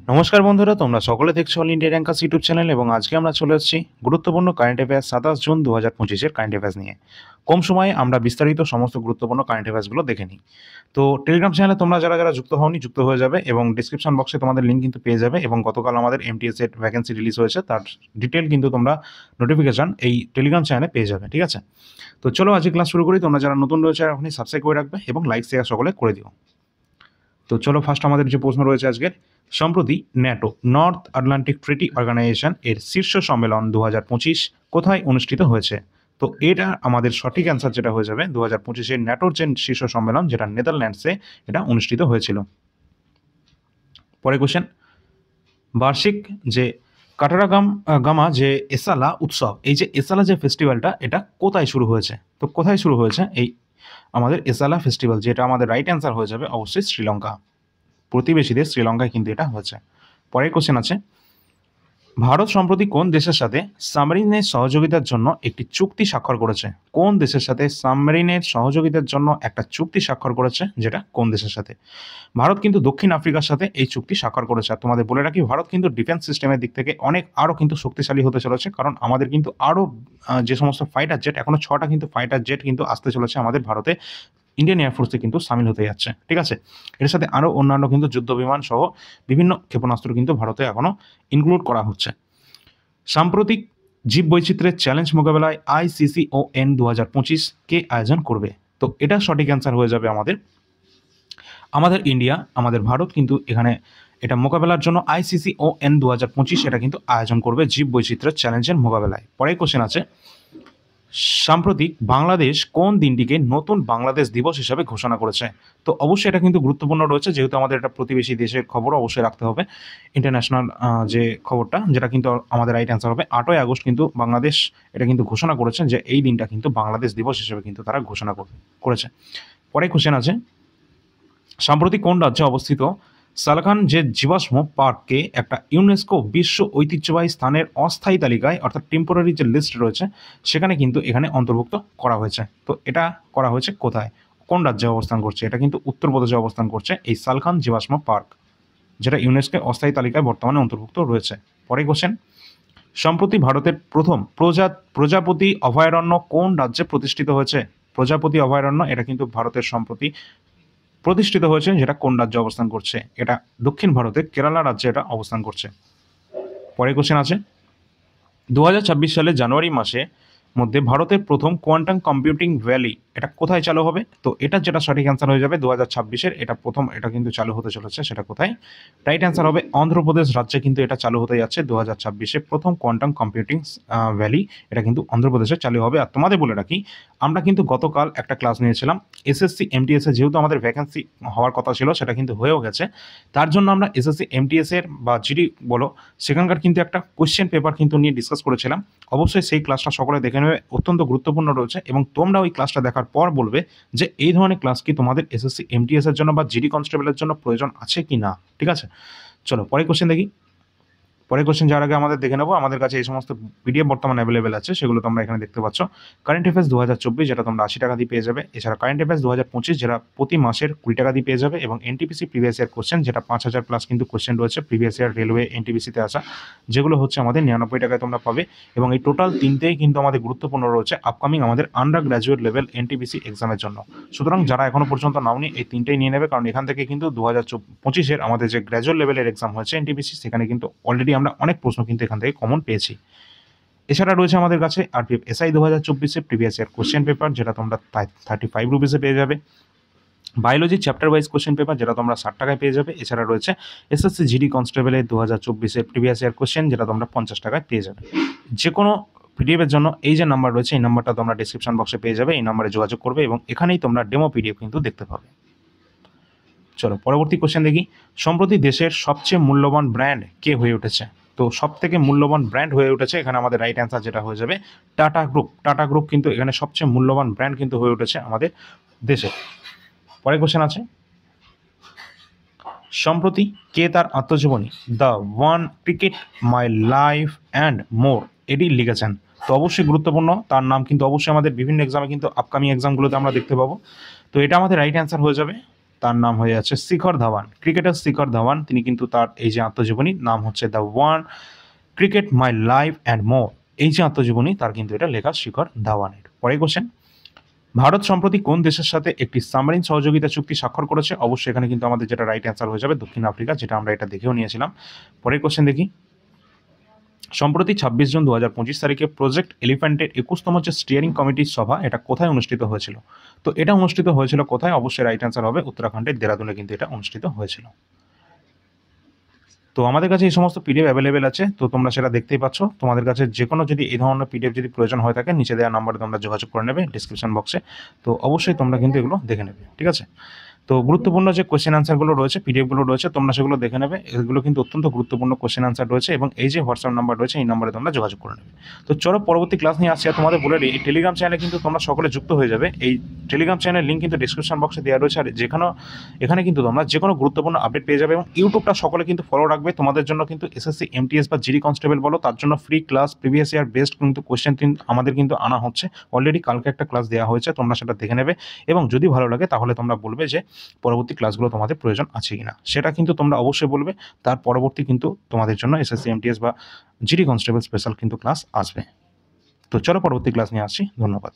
নমস্কার বন্ধুরা, তোমরা সকলে দেখছো all India rankers YouTube channel এবং আজকে আমরা চলে এসেছি গুরুত্বপূর্ণ কারেন্ট অ্যাফেয়ার্স 27 জুন 2025-এর কারেন্ট অ্যাফেয়ার্স নিয়ে। কম সময়ে আমরা বিস্তারিত সমস্ত গুরুত্বপূর্ণ কারেন্ট অ্যাফেয়ার্সগুলো দেখে নিই। তো টেলিগ্রাম চ্যানেলে তোমরা যারা যারা যুক্ত হওনি যুক্ত হয়ে যাবে এবং ডিসক্রিপশন বক্সে তোমাদের লিঙ্ক কিন্তু পেয়ে যাবে এবং গতকাল আমাদের এমটিএস এর ভ্যাকেন্সি রিলিজ হয়েছে, তার ডিটেল কিন্তু তোমরা নোটিফিকেশন এই টেলিগ্রাম চ্যানেলে পেয়ে যাবে। ঠিক আছে, তো চলো আজকে ক্লাস শুরু করি। তোমরা যারা নতুন রয়েছে এখনই সাবস্ক্রাইব করে রাখবে এবং লাইক শেয়ার সকলে করে দিও। তো চলো ফার্স্ট আমাদের যে প্রশ্ন রয়েছে আজকের, সম্প্রতি NATO north Atlantic treaty organization এর শীর্ষ সম্মেলন 2025 কোথায় অনুষ্ঠিত হয়েছে? তো এটা আমাদের সঠিক অ্যান্সার যেটা হয়ে যাবে 2025-এর ন্যাটোর যে শীর্ষ সম্মেলন যেটা নেদারল্যান্ডসে এটা অনুষ্ঠিত হয়েছিল। পরে কোশ্চেন, বার্ষিক যে গামা যে এসালা উৎসব, এই যে এসালা যে ফেস্টিভ্যালটা এটা কোথায় শুরু হয়েছে? তো কোথায় শুরু হয়েছে এই আমাদের এসালা ফেস্টিভ্যাল? যেটা আমাদের রাইট অ্যান্সার হয়ে যাবে অবশ্যই শ্রীলঙ্কা। প্রতিবেশী দেশ শ্রীলঙ্কায় কিন্তু এটা হয়েছে। পরের কোশ্চেন আছে, ভারত সম্প্রতি কোন দেশের সাথে সাবমেরিনের সহযোগিতার জন্য একটি চুক্তি স্বাক্ষর করেছে? কোন দেশের সাথে সাবমেরিনের সহযোগিতার জন্য একটা চুক্তি স্বাক্ষর করেছে, যেটা কোন দেশের সাথে? ভারত কিন্তু দক্ষিণ আফ্রিকার সাথে এই চুক্তি স্বাক্ষর করেছে। আর তোমাদের বলে রাখি, ভারত কিন্তু ডিফেন্স সিস্টেমের দিক থেকে আরও কিন্তু শক্তিশালী হতে চলেছে, কারণ আমাদের কিন্তু আরও যে সমস্ত ফাইটার জেট, এখনো 6টা কিন্তু ফাইটার জেট কিন্তু আসতে চলেছে আমাদের ভারতে, ইন্ডিয়ান এয়ারফোর্সে কিন্তু সামিল হতে যাচ্ছে। ঠিক আছে, এর সাথে আরও অন্যান্য কিন্তু যুদ্ধ বিমান সহ বিভিন্ন ক্ষেপণাস্ত্র কিন্তু ভারতে এখনও ইনক্লুড করা হচ্ছে। সাম্প্রতিক জীববৈচিত্র্যের চ্যালেঞ্জ মোকাবেলায় ICCON 2025 কে আয়োজন করবে? তো এটা সঠিক অ্যান্সার হয়ে যাবে আমাদের ইন্ডিয়া, আমাদের ভারত কিন্তু এখানে এটা মোকাবেলার জন্য ICCON 2025 এটা কিন্তু আয়োজন করবে জীববৈচিত্র্যের চ্যালেঞ্জের মোকাবেলায়। পরের কোশ্চেন আছে, সাম্প্রতিক বাংলাদেশ কোন দিনটিকে নতুন বাংলাদেশ দিবস হিসাবে ঘোষণা করেছে? তো অবশ্যই এটা কিন্তু গুরুত্বপূর্ণ রয়েছে, যেহেতু আমাদের এটা প্রতিবেশী দেশের খবর, অবশ্যই রাখতে হবে ইন্টারন্যাশনাল যে খবরটা, যেটা কিন্তু আমাদের রাইট অ্যান্সার হবে 8ই আগস্ট। কিন্তু বাংলাদেশ এটা কিন্তু ঘোষণা করেছে যে এই দিনটা কিন্তু বাংলাদেশ দিবস হিসেবে কিন্তু তারা ঘোষণা করেছে। পরে কোশ্চেন আছে, সম্প্রতি কোন রাজ্যে অবস্থিত সালখান যে জীবাশ্ম পার্ককে একটা ইউনেস্কো বিশ্ব ঐতিহ্যবাহী স্থানের অস্থায়ী তালিকায়, অর্থাৎ টেম্পোরারি যে লিস্ট রয়েছে সেখানে কিন্তু এখানে অন্তর্ভুক্ত করা হয়েছে? তো এটা করা হয়েছে কোথায়, কোন রাজ্যে অবস্থান করছে? এটা কিন্তু উত্তরপ্রদেশে অবস্থান করছে এই সালখান জীবাশ্ম পার্ক, যেটা ইউনেস্কো অস্থায়ী তালিকায় বর্তমানে অন্তর্ভুক্ত রয়েছে। পরে কোশ্চেন, সম্প্রতি ভারতের প্রথম প্রজাপতি অভয়ারণ্য কোন রাজ্যে প্রতিষ্ঠিত হয়েছে? প্রজাপতি অভয়ারণ্য এটা কিন্তু ভারতের সম্প্রতি প্রতিষ্ঠিত হয়েছে, যেটা কোন রাজ্যে অবস্থান করছে? এটা দক্ষিণ ভারতের কেরালা রাজ্যে এটা অবস্থান করছে। পরে কোশ্চেন আছে, 2026 সালের জানুয়ারি মাসে মধ্যে ভারতের প্রথম কোয়ান্টাম কম্পিউটিং ভ্যালি এটা কোথায় চালু হবে? তো এটা যেটা সঠিক অ্যান্সার হয়ে যাবে 2026-এর এটা প্রথম এটা কিন্তু চালু হতে চলেছে, সেটা কোথায়? রাইট অ্যান্সার হবে অন্ধ্রপ্রদেশ রাজ্যে কিন্তু এটা চালু হতে যাচ্ছে 2026-এ প্রথম কোয়ান্টাম কম্পিউটিং ভ্যালি এটা কিন্তু অন্ধ্রপ্রদেশে চালু হবে। আর তোমাদের বলে রাখি, আমরা কিন্তু গতকাল একটা ক্লাস নিয়েছিলাম SSC MTS এ, যেহেতু আমাদের ভ্যাকেন্সি হওয়ার কথা ছিল সেটা কিন্তু হয়েও গেছে, তার জন্য আমরা SSC MTS এর বা জিডি বলো সেখানকার কিন্তু একটা কোয়েশ্চেন পেপার কিন্তু নিয়ে ডিসকাস করেছিলাম। অবশ্যই সেই ক্লাসটা সকলে দেখে নেবে, অত্যন্ত গুরুত্বপূর্ণ রয়েছে এবং তোমরা ওই ক্লাসটা দেখার পর বলবে যে এই ধরনের ক্লাস কি তোমাদের SSC MTS এর জন্য বা জিডি কনস্টেবলের জন্য প্রয়োজন আছে কি না। ঠিক আছে, চলো পরে কোশ্চেন দেখি। পরের কোশ্চেন যাওয়ার আগে আমাদের দেখে নেবো, আমাদের কাছে এই সমস্ত পিডিএফ বর্তমানে অ্যাভেলেবেল আছে, সেগুলো তোমরা এখানে দেখতে পাচ্ছ। কারেন্ট অ্যাফেয়ার্স 2024 যেটা তোমরা 80 টাকা দিয়ে পেয়ে যাবে, এছাড়া কারেন্ট অ্যাফেয়ার্স 2025 যেটা প্রতি মাসের 20 টাকা দিয়ে পেয়ে যাবে, এবং NTPC প্রিভিয়াস ইয়ার কোশ্চেন যেটা 5000 প্লাস কিন্তু কোশ্চেন রয়েছে প্রিভিয়াস ইয়ার রেলওয়ে NTPC-তে আসা, যেগুলো হচ্ছে আমাদের 99 টাকায় তোমরা পাবে। এবং এই টোটাল তিনটেই কিন্তু আমাদের গুরুত্বপূর্ণ রয়েছে আপকামিং আমাদের আন্ডার গ্র্যাজুয়েট লেভেল NTPC এক্সামের জন্য। সুতরাং যারা এখনো পর্যন্ত নাওনি এই তিনটেই নিয়ে নেবে, কারণ এখান থেকে কিন্তু 2025-এর আমাদের যে গ্র্যাজুয়েট লেভেলের এক্সাম হয়েছে NTPC, সেখানে কিন্তু অলরেডি আমরা অনেক প্রশ্ন কিন্তু এখান থেকে কমন পেয়েছি। এছাড়া রয়েছে আমাদের কাছে RPF SI 2024-এর প্রিভিয়াস ইয়ার কোশ্চেন পেপার, যেটা তোমরা 35 রুপিসে পেয়ে যাবে। Biology chapter wise question paper, যেটা তোমরা 60 টাকায় পেয়ে যাবে। এছাড়া রয়েছে SSC GD কনস্টেবলের 2024-এর প্রিভিয়াস ইয়ার কোশ্চেন, যেটা তোমরা 50 টাকায় পেয়ে যাবে। যে কোনো পিডিএফের জন্য এই যে নাম্বার রয়েছে, এই নাম্বারটা তোমরা ডিসক্রিপশন বক্সে পেয়ে যাবে, এই নাম্বারে যোগাযোগ করবে এবং এখানেই তোমরা ডেমো পিডিএফ কিন্তু দেখতে পাবে। চলো পরবর্তী কোশ্চেন দেখি, সম্প্রতি দেশের সবচেয়ে মূল্যবান ব্র্যান্ড কে হয়ে উঠেছে? তো সব থেকে মূল্যবান ব্র্যান্ড হয়ে উঠেছে এখানে আমাদের রাইট অ্যান্সার যেটা হয়ে যাবে টাটা গ্রুপ। টাটা গ্রুপ কিন্তু এখানে সবচেয়ে মূল্যবান ব্র্যান্ড কিন্তু হয়ে উঠেছে আমাদের দেশে। পরের কোশ্চেন আছে, সম্প্রতি কে তার আত্মজীবনী the one cricket my life and more এটি লিখেছেন? তো অবশ্যই গুরুত্বপূর্ণ, তার নাম কিন্তু অবশ্যই আমাদের বিভিন্ন এক্সামে কিন্তু আপকামিং এক্সামগুলোতে আমরা দেখতে পাবো। তো এটা আমাদের রাইট অ্যান্সার হয়ে যাবে তার নাম হয়ে যাচ্ছে শিখর ধাওয়ান, ক্রিকেটার শিখর ধাওয়ান। তিনি কিন্তু তার এই যে আত্মজীবনী নাম হচ্ছে the one cricket my life and more, এই যে আত্মজীবনী তার কিন্তু এটা লেখা শিখর ধাওয়ানের। পরে কোশ্চেন, ভারত সম্প্রতি কোন দেশের সাথে একটি সাবমেরিন সহযোগিতা চুক্তি স্বাক্ষর করেছে? অবশ্যই এখানে কিন্তু আমাদের যেটা রাইট অ্যান্সার হয়ে যাবে দক্ষিণ আফ্রিকা, যেটা আমরা এটা দেখেও নিয়েছিলাম। পরের কোশ্চেন দেখি, সম্প্রতি 26 জুন 2025 তারিখে প্রজেক্ট এলিফ্যান্টের 21তম যে স্টিয়ারিং কমিটির সভা, এটা কোথায় অনুষ্ঠিত হয়েছিল? তো এটা অনুষ্ঠিত হয়েছিল কোথায়? অবশ্যই রাইট অ্যান্সার হবে উত্তরাখণ্ডের দেরাদুনে কিন্তু এটা অনুষ্ঠিত হয়েছিল। তো আমাদের কাছে এই সমস্ত পিডিএফ অ্যাভেলেবেল আছে, তো তোমরা সেটা দেখতেই পাচ্ছ। তোমাদের কাছে যে কোনো যদি এই ধরনের পিডিএফ যদি প্রয়োজন হয়ে থাকে, নিচে দেওয়া নাম্বারে তোমরা যোগাযোগ করে নেবে ডিসক্রিপশন বক্সে। তো অবশ্যই তোমরা কিন্তু এগুলো দেখে নেবে, ঠিক আছে? তো গুরুত্বপূর্ণ যে কোশ্চেন আনসারগুলো রয়েছে, পিডিএফগুলো রয়েছে, তোমরা সেগুলো দেখে নেবে। এগুলো কিন্তু অত্যন্ত গুরুত্বপূর্ণ কোশ্চেন আনসার রয়েছে, এবং এই যে হোয়াটসঅ্যাপ নাম্বার রয়েছে এই নাম্বারে তোমরা যোগাযোগ করে নেবে। তো চলো পরবর্তী ক্লাস নিয়ে আসছি। আর তোমাদের বলে দিই, এই টেলিগ্রাম চ্যানেলে কিন্তু তোমরা সকলে যুক্ত হয়ে যাবে। এই টেলিগ্রাম চ্যানেলের লিঙ্ক কিন্তু ডিসক্রিপশন বক্সে দেওয়া রয়েছে। আর এখানে কিন্তু তোমরা যে কোনো গুরুত্বপূর্ণ আপডেট পেয়ে যাবে, এবং ইউটিউবটা সকলে কিন্তু ফলো রাখবে। তোমাদের জন্য কিন্তু এসএসসি এমটিএস বা জিডি কনস্টেবল বলো, তার জন্য free class, previous year best কিন্তু কোশ্চেন আমাদের কিন্তু আনা হচ্ছে। অলরেডি কালকে একটা ক্লাস দেওয়া হয়েছে, তোমরা সেটা দেখে নেবে, এবং যদি ভালো লাগে তাহলে তোমরা বলবে যে পরবর্তী ক্লাসগুলো তোমাদের প্রয়োজন আছে কিনা, সেটা কিন্তু তোমরা অবশ্যই বলবে। তার পরবর্তী কিন্তু তোমাদের জন্য এসএসসি এমটিএস বা জিডি কনস্টেবল স্পেশাল কিন্তু ক্লাস আসবে। তো চলো পরবর্তী ক্লাস নিয়ে আসছি। ধন্যবাদ।